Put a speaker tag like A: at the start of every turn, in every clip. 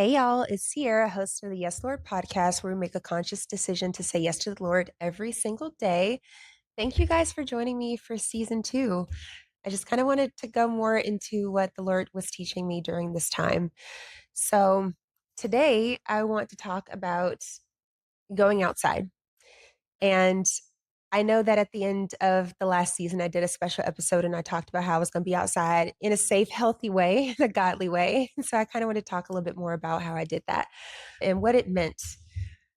A: Hey y'all, it's Sierra, host of the Yes Lord podcast, where we make a conscious decision to say yes to the Lord every single day. Thank you guys for joining me for season two. I just kind of wanted to go more into what the Lord was teaching me during this time. So today I want to talk about going outside. And I know that at the end of the last season, I did a special episode and I talked about how I was going to be outside in a safe, healthy way, in a godly way. So I kind of want to talk a little bit more about how I did that and what it meant.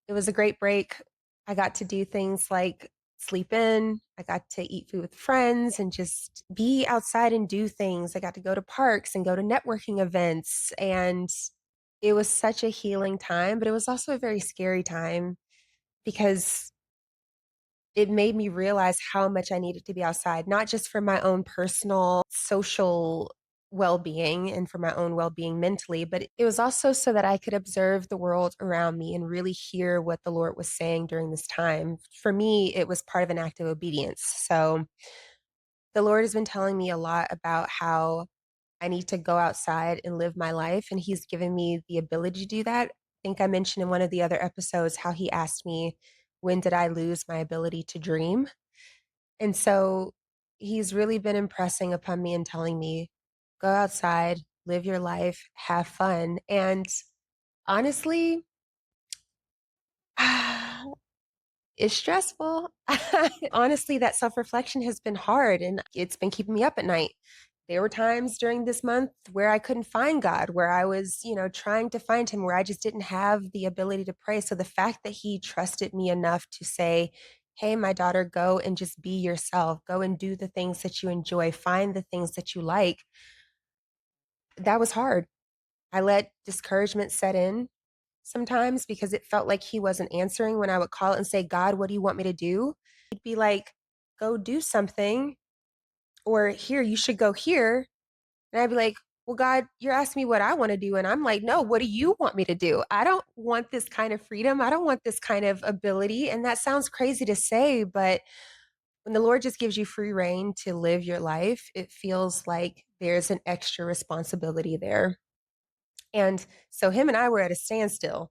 A: It was a great break. I got to do things like sleep in, I got to eat food with friends and just be outside and do things. I got to go to parks and go to networking events. And it was such a healing time, but it was also a very scary time because it made me realize how much I needed to be outside, not just for my own personal social well being and for my own well being mentally, but it was also so that I could observe the world around me and really hear what the Lord was saying during this time. For me, it was part of an act of obedience. So the Lord has been telling me a lot about how I need to go outside and live my life, and He's given me the ability to do that. I think I mentioned in one of the other episodes how He asked me, when did I lose my ability to dream? And so he's really been impressing upon me and telling me, go outside, live your life, have fun. And honestly, it's stressful. Honestly, that self reflection has been hard and it's been keeping me up at night. There were times during this month where I couldn't find God, where I was, trying to find him, where I just didn't have the ability to pray. So the fact that he trusted me enough to say, hey, my daughter, go and just be yourself, go and do the things that you enjoy, find the things that you like, that was hard. I let discouragement set in sometimes because it felt like he wasn't answering when I would call and say, God, what do you want me to do? He'd be like, go do something, or here, you should go here. And I'd be like, well, God, you're asking me what I want to do. And I'm like, no, what do you want me to do? I don't want this kind of freedom. I don't want this kind of ability. And that sounds crazy to say, but when the Lord just gives you free reign to live your life, it feels like there's an extra responsibility there. And so him and I were at a standstill.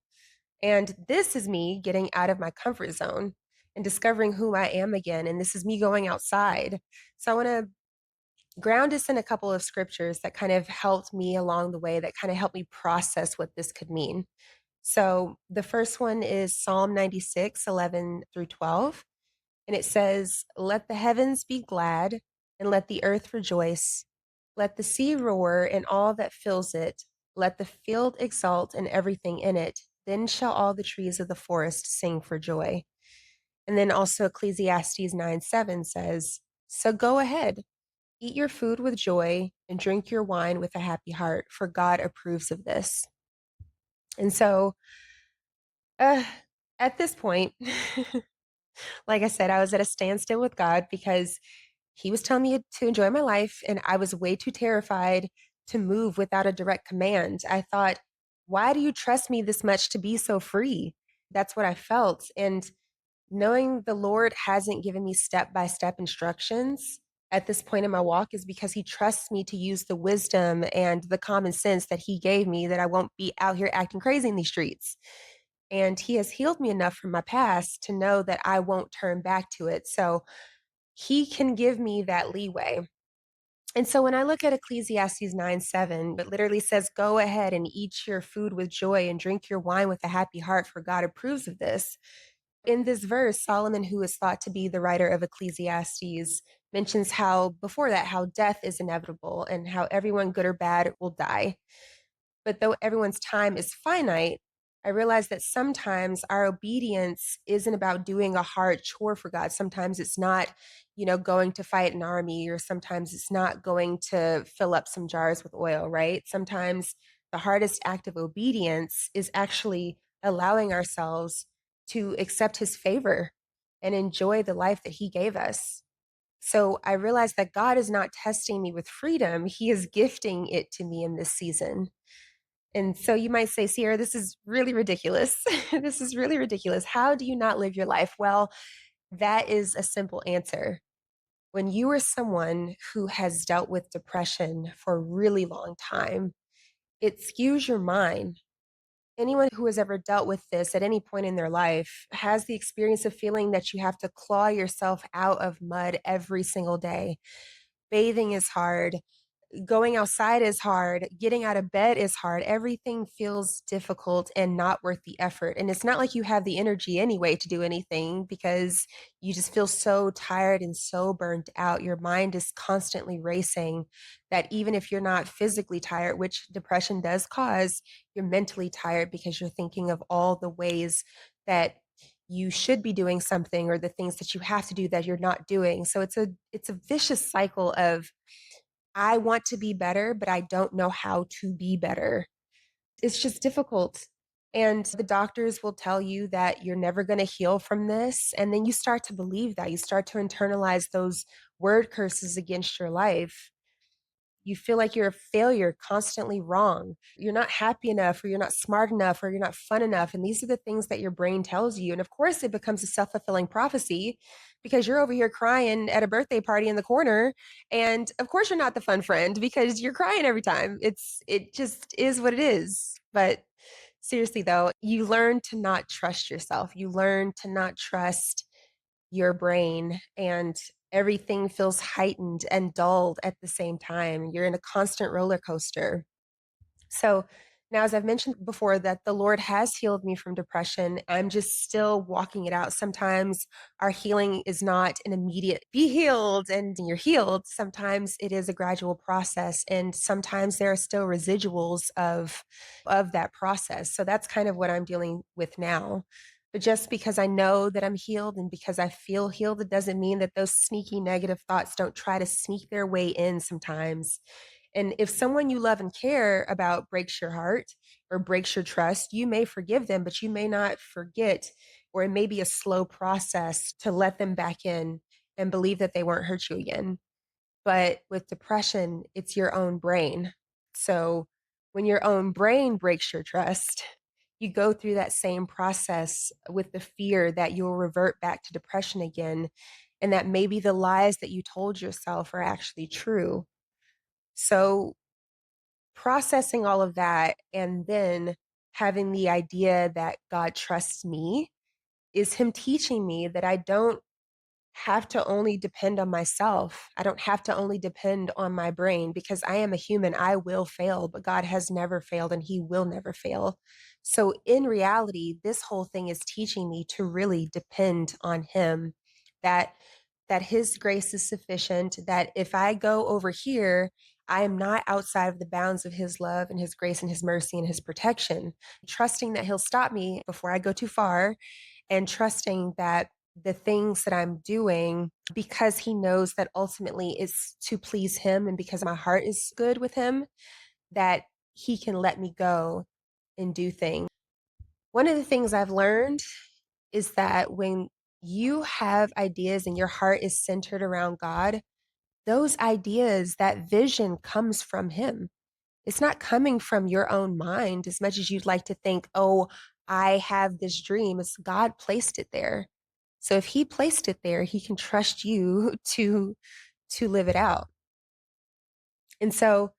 A: And this is me getting out of my comfort zone and discovering who I am again. And this is me going outside. So I want to ground us in a couple of scriptures that kind of helped me along the way, that kind of helped me process what this could mean. So the first one is Psalm 96, 11 through 12. And it says, let the heavens be glad and let the earth rejoice. Let the sea roar and all that fills it. Let the field exult and everything in it. Then shall all the trees of the forest sing for joy. And then also Ecclesiastes 9:7 says, so go ahead, eat your food with joy and drink your wine with a happy heart, for God approves of this. And so uh, at this point, like I said, I was at a standstill with God because he was telling me to enjoy my life, and I was way too terrified to move without a direct command. I thought, why do you trust me this much to be so free? That's what I felt. And knowing the Lord hasn't given me step by step instructions at this point in my walk is because he trusts me to use the wisdom and the common sense that he gave me, that I won't be out here acting crazy in these streets. And he has healed me enough from my past to know that I won't turn back to it. So he can give me that leeway. And so when I look at Ecclesiastes 9:7, it literally says, go ahead and eat your food with joy and drink your wine with a happy heart, for God approves of this. In this verse, Solomon, who is thought to be the writer of Ecclesiastes, mentions how before that, how death is inevitable and how everyone, good or bad, will die. But though everyone's time is finite, I realize that sometimes our obedience isn't about doing a hard chore for God. Sometimes it's not, going to fight an army, or sometimes it's not going to fill up some jars with oil, right? Sometimes the hardest act of obedience is actually allowing ourselves to accept his favor and enjoy the life that he gave us. So I realized that God is not testing me with freedom. He is gifting it to me in this season. And so you might say, Sierra, this is really ridiculous. This is really ridiculous. How do you not live your life? Well, that is a simple answer. When you are someone who has dealt with depression for a really long time, it skews your mind. Anyone who has ever dealt with this at any point in their life has the experience of feeling that you have to claw yourself out of mud every single day. Bathing is hard, going outside is hard, getting out of bed is hard. Everything feels difficult and not worth the effort. And it's not like you have the energy anyway to do anything because you just feel so tired and so burnt out. Your mind is constantly racing that even if you're not physically tired, which depression does cause, you're mentally tired because you're thinking of all the ways that you should be doing something or the things that you have to do that you're not doing. So it's a vicious cycle of I want to be better, but I don't know how to be better. It's just difficult. And the doctors will tell you that you're never going to heal from this. And then you start to believe that. You start to internalize those word curses against your life. You feel like you're a failure, constantly wrong. You're not happy enough, or you're not smart enough, or you're not fun enough. And these are the things that your brain tells you. And of course, it becomes a self fulfilling prophecy because you're over here crying at a birthday party in the corner. And of course, you're not the fun friend because you're crying every time. It just is what it is. But seriously, though, you learn to not trust yourself. You learn to not trust your brain, and everything feels heightened and dulled at the same time. You're in a constant roller coaster. So now, as I've mentioned before, that the Lord has healed me from depression, I'm just still walking it out. Sometimes our healing is not an immediate be healed and you're healed. Sometimes it is a gradual process, and sometimes there are still residuals of that process. So that's kind of what I'm dealing with now. But just because I know that I'm healed and because I feel healed, it doesn't mean that those sneaky negative thoughts don't try to sneak their way in sometimes. And if someone you love and care about breaks your heart or breaks your trust, you may forgive them, but you may not forget, or it may be a slow process to let them back in and believe that they won't hurt you again. But with depression, it's your own brain. So when your own brain breaks your trust, you go through that same process with the fear that you'll revert back to depression again, and that maybe the lies that you told yourself are actually true. So processing all of that and then having the idea that God trusts me is Him teaching me that I don't have to only depend on myself. I don't have to only depend on my brain because I am a human. I will fail, but God has never failed and He will never fail. So, in reality, this whole thing is teaching me to really depend on Him, that his grace is sufficient, that if I go over here, I am not outside of the bounds of his love and his grace and his mercy and his protection. Trusting that he'll stop me before I go too far, and trusting that the things that I'm doing, because he knows that ultimately it's to please him and because my heart is good with him, that he can let me go and do things. One of the things I've learned is that when you have ideas and your heart is centered around God, those ideas, that vision comes from him. It's not coming from your own mind as much as you'd like to think, oh, I have this dream. It's God placed it there. So if he placed it there, he can trust you to live it out. And so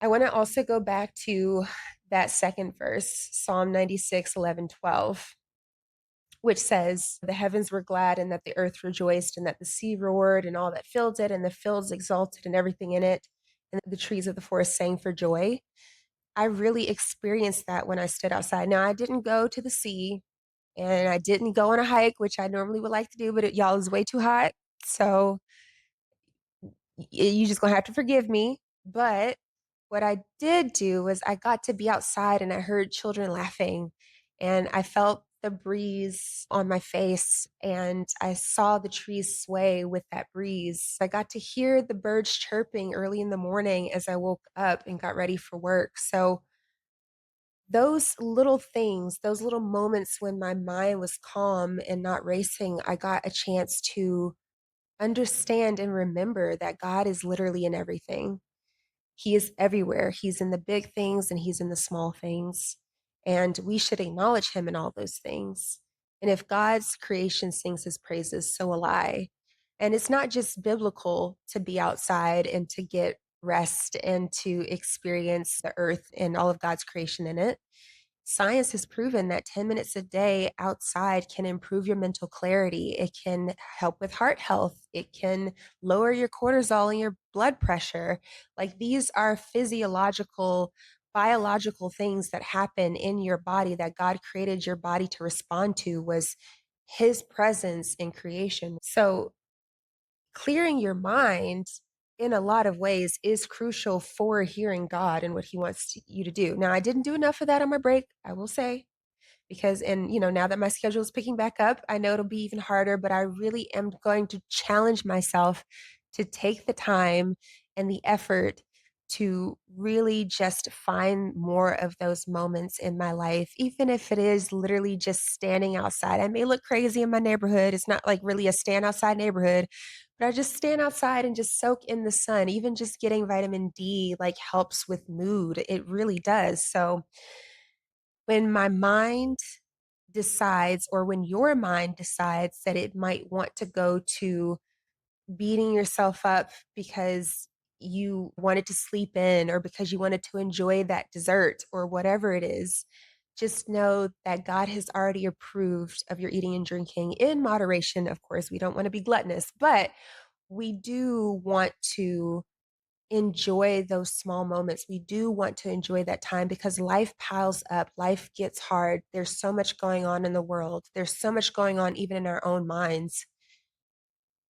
A: I want to also go back to that second verse, Psalm 96, 11, 12, which says, the heavens were glad and that the earth rejoiced and that the sea roared and all that filled it and the fields exulted and everything in it. And the trees of the forest sang for joy. I really experienced that when I stood outside. Now, I didn't go to the sea and I didn't go on a hike, which I normally would like to do, but y'all is way too hot. So you just gonna have to forgive me. But what I did do was I got to be outside and I heard children laughing and I felt the breeze on my face and I saw the trees sway with that breeze. I got to hear the birds chirping early in the morning as I woke up and got ready for work. So those little things, those little moments when my mind was calm and not racing, I got a chance to understand and remember that God is literally in everything. He is everywhere. He's in the big things and he's in the small things. And we should acknowledge him in all those things. And if God's creation sings his praises, so will I. And it's not just biblical to be outside and to get rest and to experience the earth and all of God's creation in it. Science has proven that 10 minutes a day outside can improve your mental clarity. It can help with heart health. It can lower your cortisol and your blood pressure. Like these are physiological, biological things that happen in your body that God created your body to respond to was his presence in creation. So clearing your mind in a lot of ways is crucial for hearing God and what he wants you to do. Now, I didn't do enough of that on my break, I will say, because and now that my schedule is picking back up, I know it'll be even harder, but I really am going to challenge myself to take the time and the effort to really just find more of those moments in my life, even if it is literally just standing outside. I may look crazy in my neighborhood. It's not like really a stand outside neighborhood, but I just stand outside and just soak in the sun. Even just getting vitamin D like helps with mood. It really does. So when my mind decides, or when your mind decides that it might want to go to beating yourself up because you wanted to sleep in or because you wanted to enjoy that dessert or whatever it is, just know that God has already approved of your eating and drinking in moderation. Of course, we don't want to be gluttonous, but we do want to enjoy those small moments. We do want to enjoy that time because life piles up, life gets hard. There's so much going on in the world, there's so much going on even in our own minds.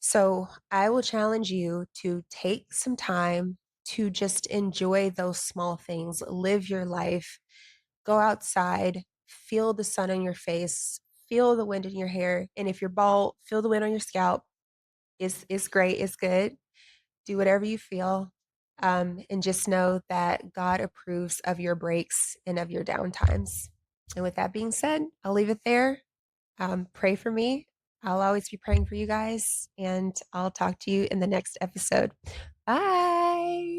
A: So I will challenge you to take some time to just enjoy those small things, live your life, go outside, feel the sun on your face, feel the wind in your hair. And if you're bald, feel the wind on your scalp. It's great, it's good. Do whatever you feel. And just know that God approves of your breaks and of your downtimes. And with that being said, I'll leave it there. Pray for me. I'll always be praying for you guys, and I'll talk to you in the next episode. Bye.